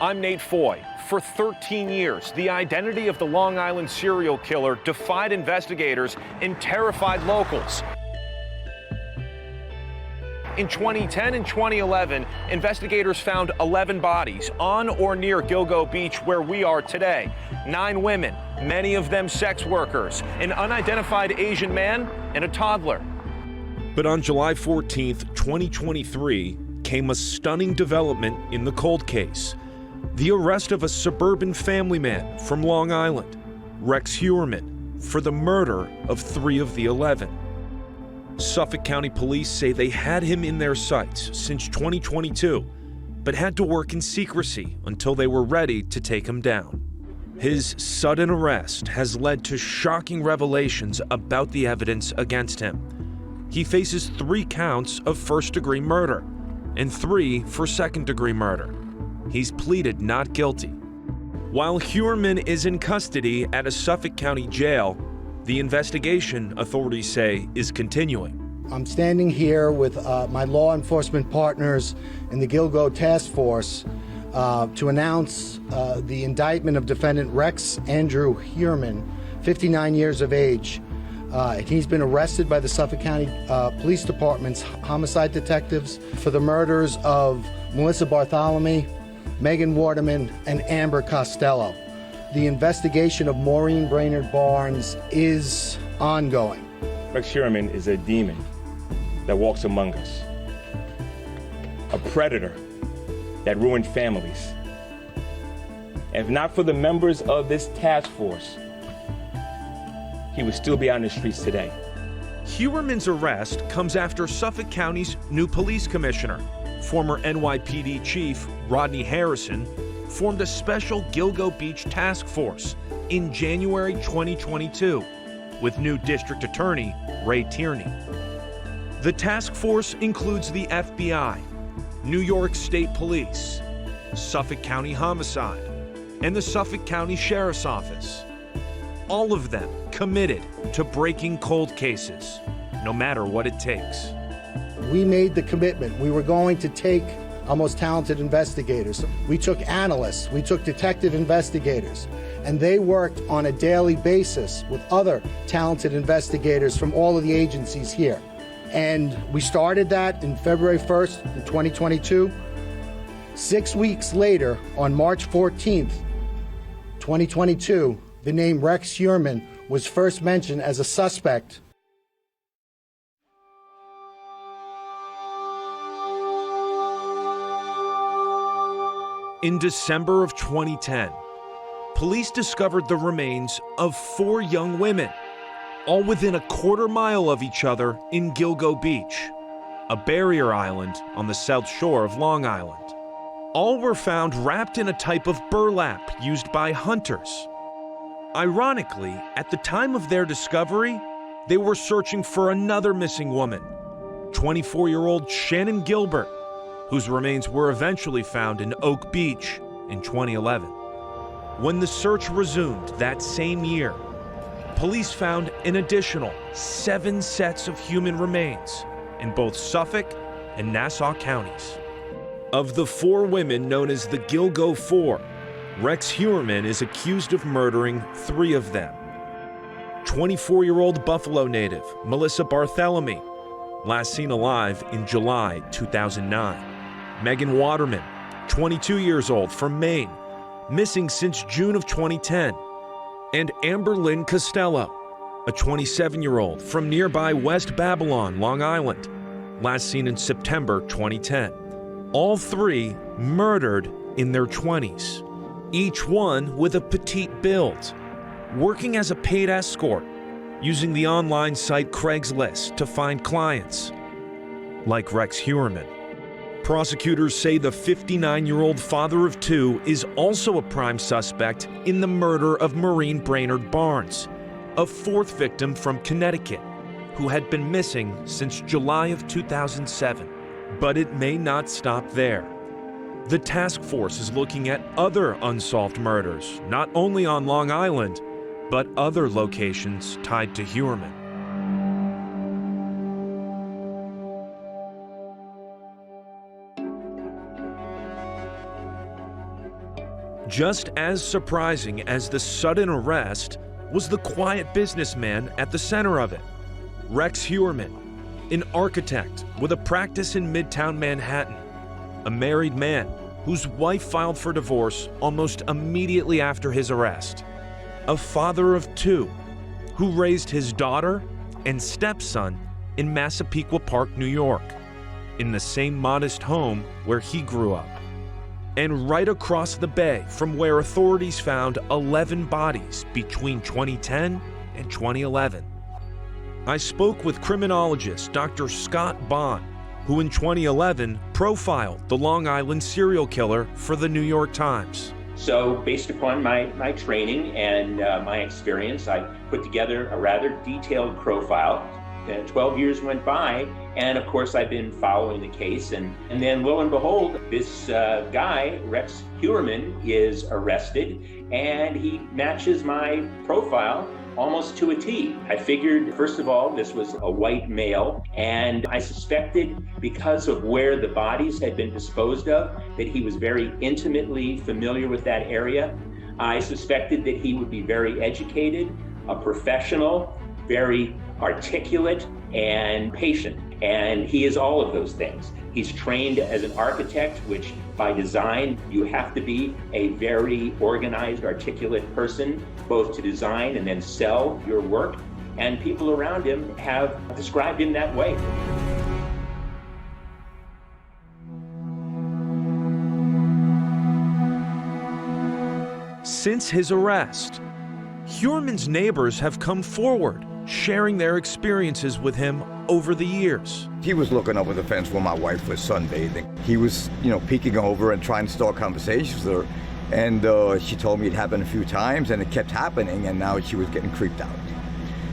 I'm Nate Foy. For 13 years, the identity of the Long Island serial killer defied investigators and terrified locals. In 2010 and 2011, investigators found 11 bodies on or near Gilgo Beach, where we are today. 9 women, many of them sex workers, an unidentified Asian man, and a toddler. But on July 14th, 2023, came a stunning development in the cold case. The arrest of a suburban family man from Long Island, Rex Heuermann, for the murder of 3 of the 11. Suffolk County Police say they had him in their sights since 2022, but had to work in secrecy until they were ready to take him down. His sudden arrest has led to shocking revelations about the evidence against him. He faces 3 counts of first-degree murder and 3 for second-degree murder. He's pleaded not guilty. While Heuermann is in custody at a Suffolk County jail, the investigation, authorities say, is continuing. I'm standing here with my law enforcement partners in the Gilgo Task Force to announce the indictment of defendant Rex Andrew Heuermann, 59 years of age. He's been arrested by the Suffolk County Police Department's homicide detectives for the murders of Melissa Bartholomew, Megan Waterman, and Amber Costello. The investigation of Maureen Brainerd Barnes is ongoing. Rex Heuermann is a demon that walks among us, a predator that ruined families. If not for the members of this task force, he would still be out in the streets today. Heuermann's arrest comes after Suffolk County's new police commissioner, former NYPD Chief Rodney Harrison, formed a special Gilgo Beach task force in January 2022 with new District Attorney Ray Tierney. The task force includes the FBI, New York State Police, Suffolk County Homicide, and the Suffolk County Sheriff's Office. All of them committed to breaking cold cases, no matter what it takes. We made the commitment. We were going to take our most talented investigators. We took analysts, we took detective investigators, and they worked on a daily basis with other talented investigators from all of the agencies here. And we started that in February 1st, in 2022. 6 weeks later, on March 14th, 2022, the name Rex Heuermann was first mentioned as a suspect. In December of 2010, police discovered the remains of 4 young women, all within a quarter-mile of each other in Gilgo Beach, a barrier island on the south shore of Long Island. All were found wrapped in a type of burlap used by hunters. Ironically, at the time of their discovery, they were searching for another missing woman, 24-year-old Shannon Gilbert, whose remains were eventually found in Oak Beach in 2011. When the search resumed that same year, police found an additional 7 sets of human remains in both Suffolk and Nassau counties. Of the 4 women known as the Gilgo Four, Rex Heuermann is accused of murdering 3 of them. 24-year-old Buffalo native Melissa Bartholomew, last seen alive in July 2009. Megan Waterman, 22 years old, from Maine, missing since June of 2010. And Amber Lynn Costello, a 27-year-old from nearby West Babylon, Long Island, last seen in September 2010. All 3 murdered in their 20s, each one with a petite build, working as a paid escort, using the online site Craigslist to find clients, like Rex Heuermann. Prosecutors say the 59-year-old father of 2 is also a prime suspect in the murder of Maureen Brainerd Barnes, a 4th victim from Connecticut, who had been missing since July of 2007. But it may not stop there. The task force is looking at other unsolved murders, not only on Long Island, but other locations tied to Heuermann. Just as surprising as the sudden arrest was the quiet businessman at the center of it. Rex Heuermann, an architect with a practice in Midtown Manhattan, a married man whose wife filed for divorce almost immediately after his arrest, a father of two who raised his daughter and stepson in Massapequa Park, New York, in the same modest home where he grew up, and right across the bay from where authorities found 11 bodies between 2010 and 2011. I spoke with criminologist Dr. Scott Bond, who in 2011 profiled the Long Island serial killer for the New York Times. So based upon my training and my experience, I put together a rather detailed profile. 12 years went by, and of course I've been following the case, and then lo and behold, this guy, Rex Heuermann, is arrested, and he matches my profile almost to a T. I figured, first of all, this was a white male, and I suspected, because of where the bodies had been disposed of, that he was very intimately familiar with that area. I suspected that he would be very educated, a professional, very articulate, and patient. And he is all of those things. He's trained as an architect, which by design, you have to be a very organized, articulate person, both to design and then sell your work. And people around him have described him that way. Since his arrest, Heuermann's neighbors have come forward, sharing their experiences with him over the years. He was looking over the fence when my wife was sunbathing. He was, peeking over and trying to start conversations with her. And she told me it happened a few times, and it kept happening, and now she was getting creeped out.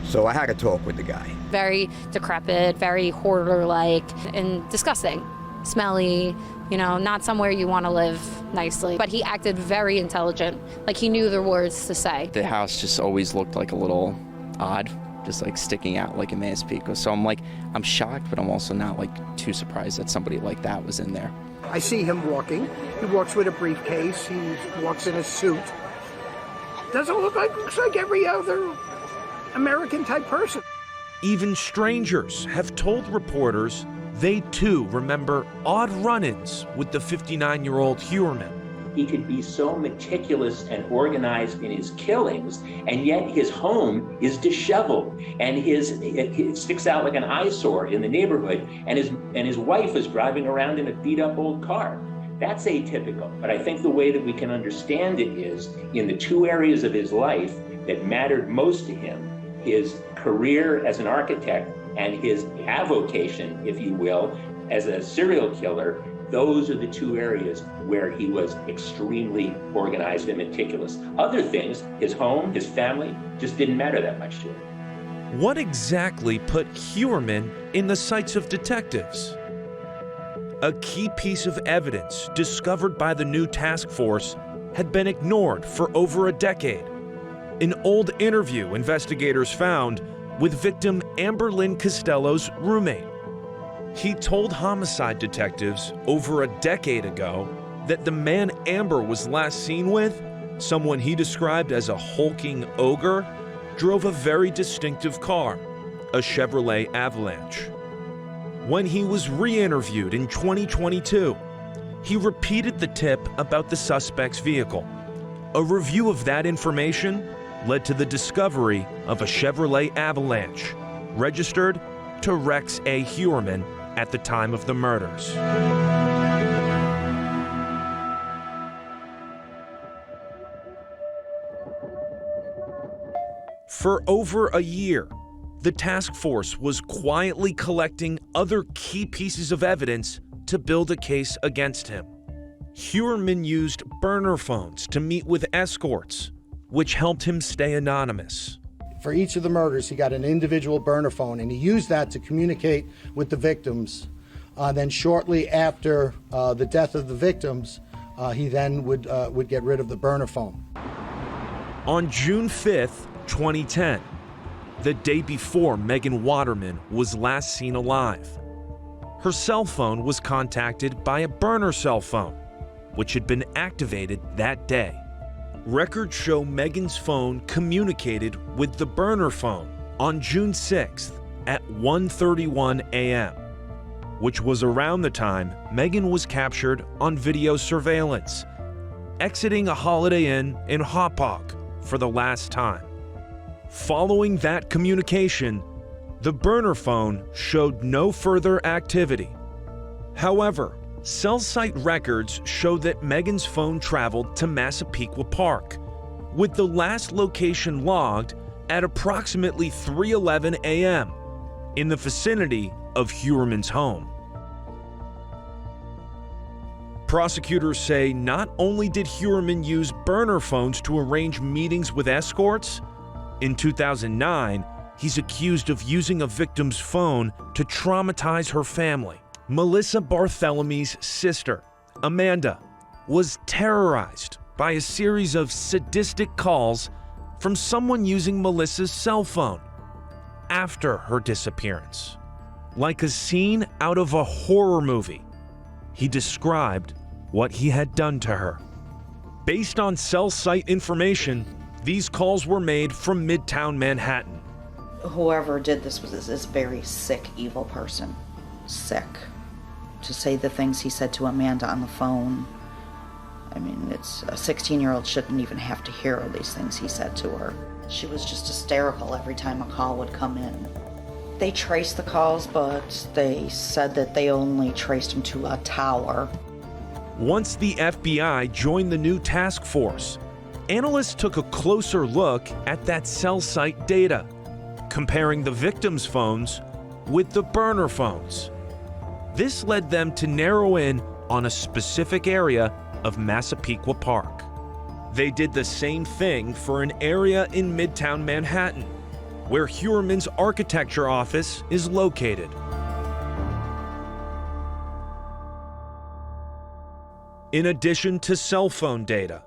So I had to talk with the guy. Very decrepit, very hoarder-like, and disgusting, smelly, not somewhere you want to live nicely. But he acted very intelligent, like he knew the words to say. The house just always looked like a little odd, just like sticking out like in Massapequa. So I'm shocked, but I'm also not too surprised that somebody like that was in there. I see him walking. He walks with a briefcase. He walks in a suit. Looks like every other American type person. Even strangers have told reporters they too remember odd run-ins with the 59-year-old Heuermann. He could be so meticulous and organized in his killings, and yet his home is disheveled, and it sticks out like an eyesore in the neighborhood, and his wife is driving around in a beat-up old car. That's atypical, but I think the way that we can understand it is in the two areas of his life that mattered most to him, his career as an architect and his avocation, if you will, as a serial killer. Those are the two areas where he was extremely organized and meticulous. Other things, his home, his family, just didn't matter that much to him. What exactly put Heuermann in the sights of detectives? A key piece of evidence discovered by the new task force had been ignored for over a decade. An old interview investigators found with victim Amber Lynn Costello's roommate. He told homicide detectives over a decade ago that the man Amber was last seen with, someone he described as a hulking ogre, drove a very distinctive car, a Chevrolet Avalanche. When he was re-interviewed in 2022, he repeated the tip about the suspect's vehicle. A review of that information led to the discovery of a Chevrolet Avalanche, registered to Rex A. Heuermann at the time of the murders. For over a year, the task force was quietly collecting other key pieces of evidence to build a case against him. Heuermann used burner phones to meet with escorts, which helped him stay anonymous. For each of the murders, he got an individual burner phone, and he used that to communicate with the victims. Then shortly after the death of the victims, he then would get rid of the burner phone. On June 5th, 2010, the day before Megan Waterman was last seen alive, her cell phone was contacted by a burner cell phone, which had been activated that day. Records show Megan's phone communicated with the burner phone on June 6th at 1:31 a.m., which was around the time Megan was captured on video surveillance, exiting a Holiday Inn in Hauppauge for the last time. Following that communication, the burner phone showed no further activity. However, cell site records show that Megan's phone traveled to Massapequa Park, with the last location logged at approximately 3:11 a.m. in the vicinity of Heuermann's home. Prosecutors say not only did Heuermann use burner phones to arrange meetings with escorts, in 2009, he's accused of using a victim's phone to traumatize her family. Melissa Barthelomy's sister, Amanda, was terrorized by a series of sadistic calls from someone using Melissa's cell phone after her disappearance. Like a scene out of a horror movie, he described what he had done to her. Based on cell site information, these calls were made from Midtown Manhattan. Whoever did this was this very sick, evil person. Sick. To say the things he said to Amanda on the phone, I mean, it's a 16-year-old shouldn't even have to hear these things he said to her. She was just hysterical every time a call would come in. They traced the calls, but they said that they only traced them to a tower. Once the FBI joined the new task force, analysts took a closer look at that cell site data, comparing the victims' phones with the burner phones. This led them to narrow in on a specific area of Massapequa Park. They did the same thing for an area in Midtown Manhattan, where Heuermann's architecture office is located. In addition to cell phone data,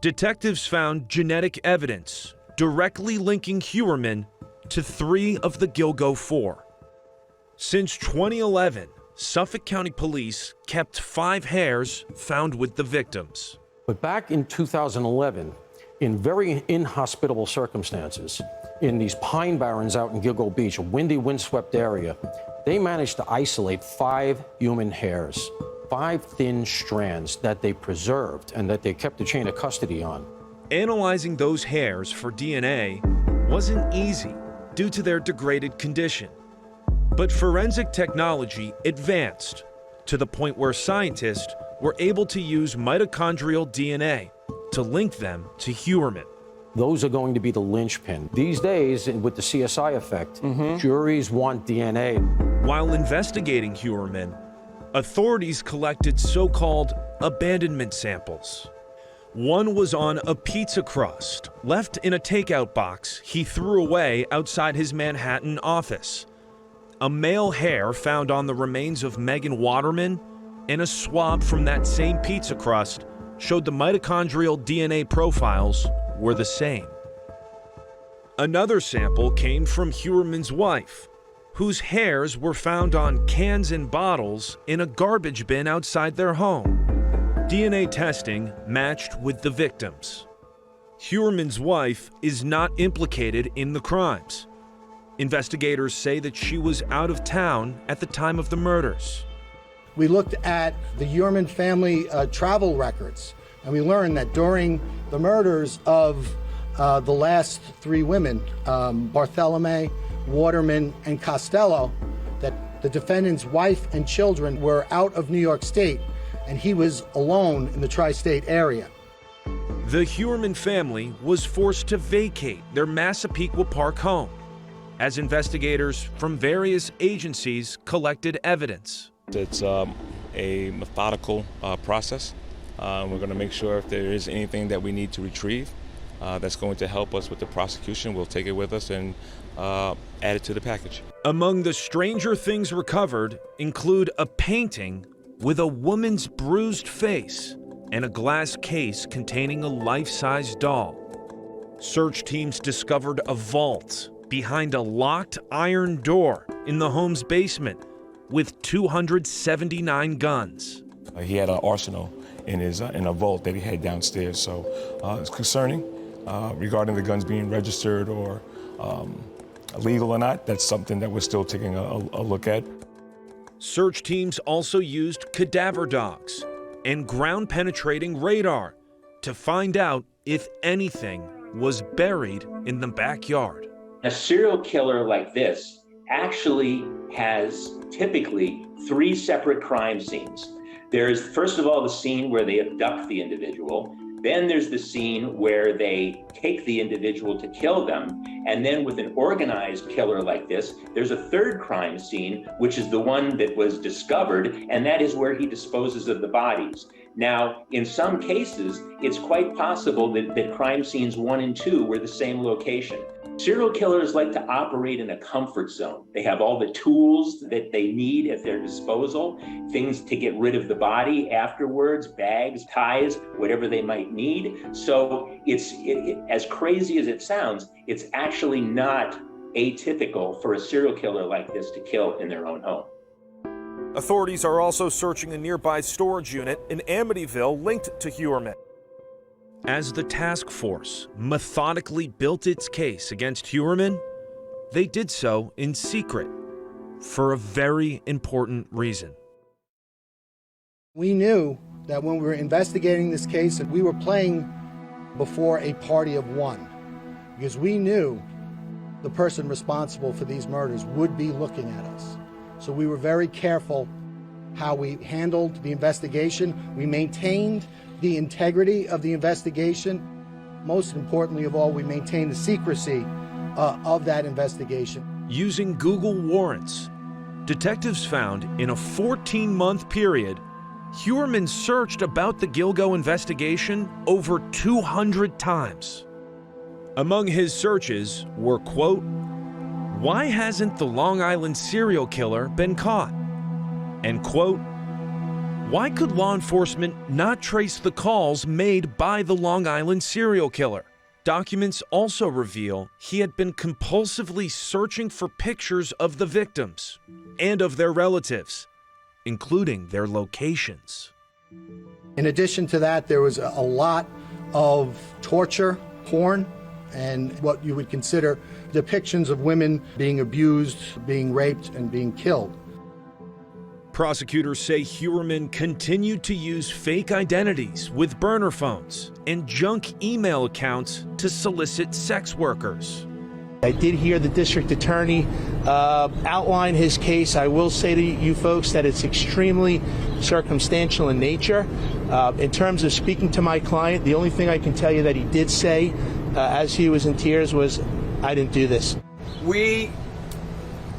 detectives found genetic evidence directly linking Heuermann to 3 of the Gilgo 4. Since 2011, Suffolk County Police kept 5 hairs found with the victims. But back in 2011, in very inhospitable circumstances, in these pine barrens out in Gilgo Beach, a windy, windswept area, they managed to isolate 5 human hairs, 5 thin strands that they preserved and that they kept the chain of custody on. Analyzing those hairs for DNA wasn't easy due to their degraded condition. But forensic technology advanced to the point where scientists were able to use mitochondrial DNA to link them to Heuermann. Those are going to be the linchpin. These days, with the CSI effect, juries want DNA. While investigating Heuermann, authorities collected so-called abandonment samples. One was on a pizza crust left in a takeout box he threw away outside his Manhattan office. A male hair found on the remains of Megan Waterman and a swab from that same pizza crust showed the mitochondrial DNA profiles were the same. Another sample came from Heuermann's wife, whose hairs were found on cans and bottles in a garbage bin outside their home. DNA testing matched with the victims. Heuermann's wife is not implicated in the crimes. Investigators say that she was out of town at the time of the murders. We looked at the Heuermann family travel records, and we learned that during the murders of the last 3 women, Bartholomew, Waterman, and Costello, that the defendant's wife and children were out of New York State, and he was alone in the tri-state area. The Heuermann family was forced to vacate their Massapequa Park home as investigators from various agencies collected evidence. It's a methodical process. We're going to make sure if there is anything that we need to retrieve that's going to help us with the prosecution, we'll take it with us and add it to the package. Among the stranger things recovered include a painting with a woman's bruised face and a glass case containing a life-size doll. Search teams discovered a vault behind a locked iron door in the home's basement with 279 guns. He had an arsenal in a vault that he had downstairs, so it's concerning regarding the guns being registered or legal or not. That's something that we're still taking a look at. Search teams also used cadaver dogs and ground-penetrating radar to find out if anything was buried in the backyard. A serial killer like this actually has typically 3 separate crime scenes. There's, first of all, the scene where they abduct the individual. Then there's the scene where they take the individual to kill them. And then with an organized killer like this, there's a 3rd crime scene, which is the one that was discovered, and that is where he disposes of the bodies. Now, in some cases, it's quite possible that crime scenes 1 and 2 were the same location. Serial killers like to operate in a comfort zone. They have all the tools that they need at their disposal, things to get rid of the body afterwards, bags, ties, whatever they might need. So it's as crazy as it sounds, it's actually not atypical for a serial killer like this to kill in their own home. Authorities are also searching a nearby storage unit in Amityville linked to Heuermann. As the task force methodically built its case against Heuermann, they did so in secret for a very important reason. We knew that when we were investigating this case, that we were playing before a party of one, because we knew the person responsible for these murders would be looking at us. So we were very careful how we handled the investigation. We maintained the integrity of the investigation. Most importantly of all, we maintained the secrecy of that investigation. Using Google warrants, detectives found in a 14-month period, Heuermann searched about the Gilgo investigation over 200 times. Among his searches were, quote, "Why hasn't the Long Island serial killer been caught?" And, quote, "Why could law enforcement not trace the calls made by the Long Island serial killer?" Documents also reveal he had been compulsively searching for pictures of the victims and of their relatives, including their locations. In addition to that, there was a lot of torture, porn, and what you would consider depictions of women being abused, being raped, and being killed. Prosecutors say Heuermann continued to use fake identities with burner phones and junk email accounts to solicit sex workers. I did hear the district attorney outline his case. I will say to you folks that it's extremely circumstantial in nature. In terms of speaking to my client, the only thing I can tell you that he did say as he was in tears was, "I didn't do this." We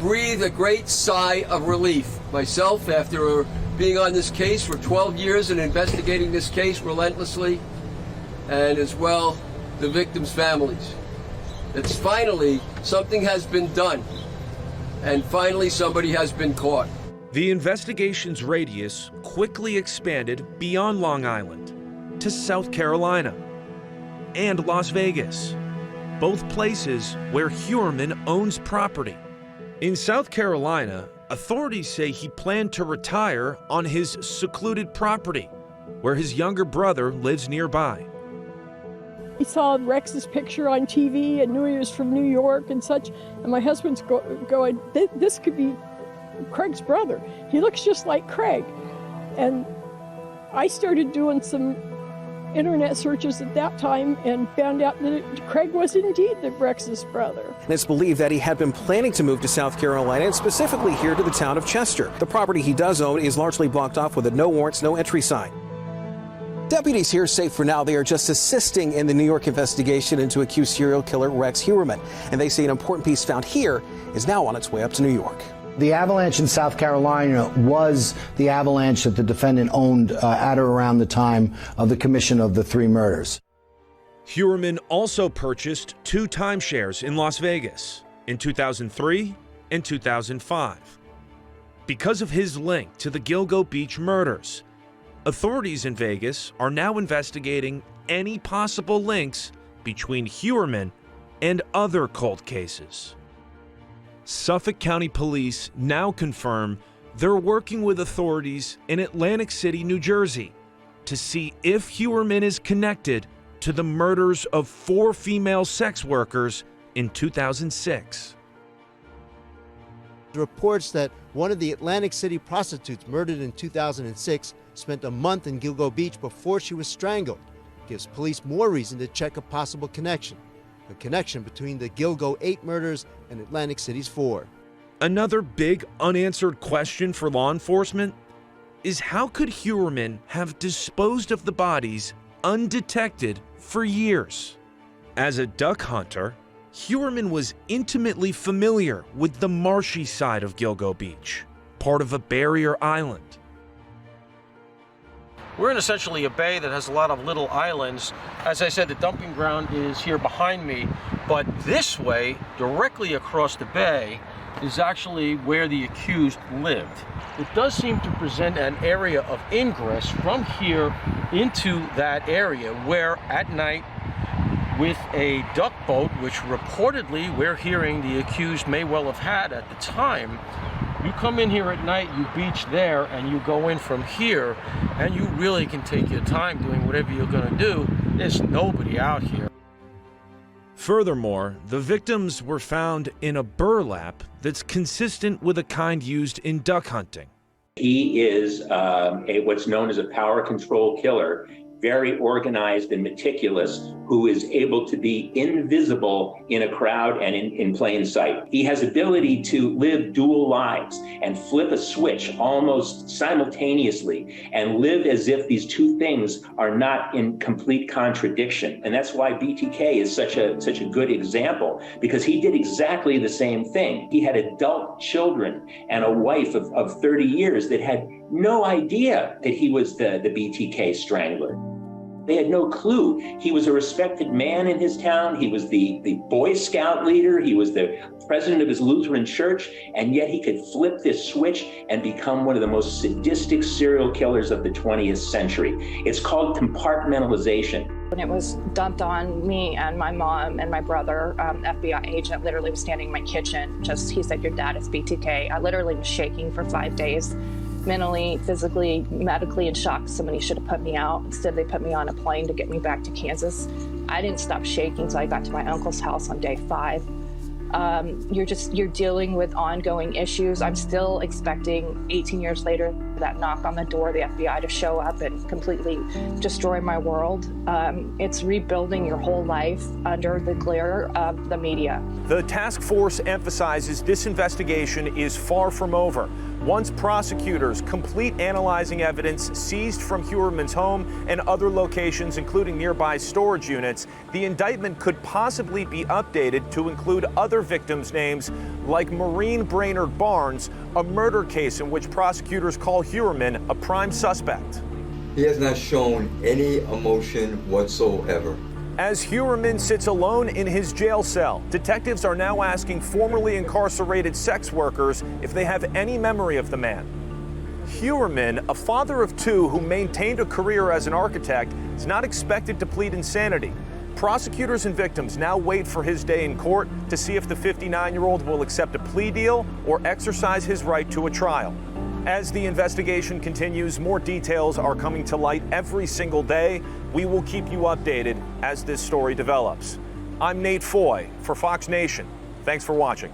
breathe a great sigh of relief. Myself, after being on this case for 12 years and investigating this case relentlessly, and as well the victims' families. It's finally something has been done, and finally somebody has been caught. The investigation's radius quickly expanded beyond Long Island to South Carolina and Las Vegas, both places where Heuermann owns property. In South Carolina, authorities say he planned to retire on his secluded property, where his younger brother lives nearby. He saw Rex's picture on TV and knew he was from New York and such, and my husband's going, "This could be Craig's brother. He looks just like Craig." And I started doing some internet searches at that time and found out that Craig was indeed the Rex's brother. And it's believed that he had been planning to move to South Carolina, and specifically here to the town of Chester. The property he does own is largely blocked off with a no warrants, no entry sign. Deputies here say for now they are just assisting in the New York investigation into accused serial killer Rex Heuermann. And they say an important piece found here is now on its way up to New York. The avalanche in South Carolina was the avalanche that the defendant owned at or around the time of the commission of the 3 murders. Heuermann also purchased 2 timeshares in Las Vegas in 2003 and 2005. Because of his link to the Gilgo Beach murders, authorities in Vegas are now investigating any possible links between Heuermann and other cold cases. Suffolk County Police now confirm they're working with authorities in Atlantic City, New Jersey, to see if Heuermann is connected to the murders of 4 female sex workers in 2006. Reports that one of the Atlantic City prostitutes murdered in 2006 spent a month in Gilgo Beach before she was strangled gives police more reason to check a possible connection. A connection between the Gilgo 8 murders and Atlantic City's 4. Another big unanswered question for law enforcement is how could Heuermann have disposed of the bodies undetected for years? As a duck hunter, Heuermann was intimately familiar with the marshy side of Gilgo Beach, part of a barrier island. We're in essentially a bay that has a lot of little islands. As I said, the dumping ground is here behind me, but this way, directly across the bay, is actually where the accused lived. It does seem to present an area of ingress from here into that area where at night, with a duck boat, which reportedly we're hearing the accused may well have had at the time, you come in here at night, you beach there, and you go in from here, and you really can take your time doing whatever you're going to do. There's nobody out here. Furthermore, the victims were found in a burlap that's consistent with a kind used in duck hunting. He is what's known as a power control killer, very organized and meticulous, who is able to be invisible in a crowd and in plain sight. He has ability to live dual lives and flip a switch almost simultaneously and live as if these two things are not in complete contradiction. And that's why BTK is such a good example, because he did exactly the same thing. He had adult children and a wife of 30 years that had no idea that he was the BTK strangler. They had no clue. He was a respected man in his town. He was the Boy Scout leader. He was the president of his Lutheran church. And yet he could flip this switch and become one of the most sadistic serial killers of the 20th century. It's called compartmentalization. When it was dumped on me and my mom and my brother, FBI agent literally was standing in my kitchen. He said, "Your dad is BTK." I literally was shaking for 5 days. Mentally, physically, medically in shock. Somebody should have put me out. Instead, they put me on a plane to get me back to Kansas. I didn't stop shaking until I got to my uncle's house on day 5. You're dealing with ongoing issues. I'm still expecting 18 years later that knock on the door of the FBI to show up and completely destroy my world. It's rebuilding your whole life under the glare of the media. The task force emphasizes this investigation is far from over. Once prosecutors complete analyzing evidence seized from Heuermann's home and other locations, including nearby storage units, the indictment could possibly be updated to include other victims' names like Maureen Brainerd Barnes, a murder case in which prosecutors call Heuermann a prime suspect. He has not shown any emotion whatsoever. As Heuermann sits alone in his jail cell, detectives are now asking formerly incarcerated sex workers if they have any memory of the man. Heuermann, a father of 2 who maintained a career as an architect, is not expected to plead insanity. Prosecutors and victims now wait for his day in court to see if the 59-year-old will accept a plea deal or exercise his right to a trial. As the investigation continues, more details are coming to light every single day. We will keep you updated as this story develops. I'm Nate Foy for Fox Nation. Thanks for watching.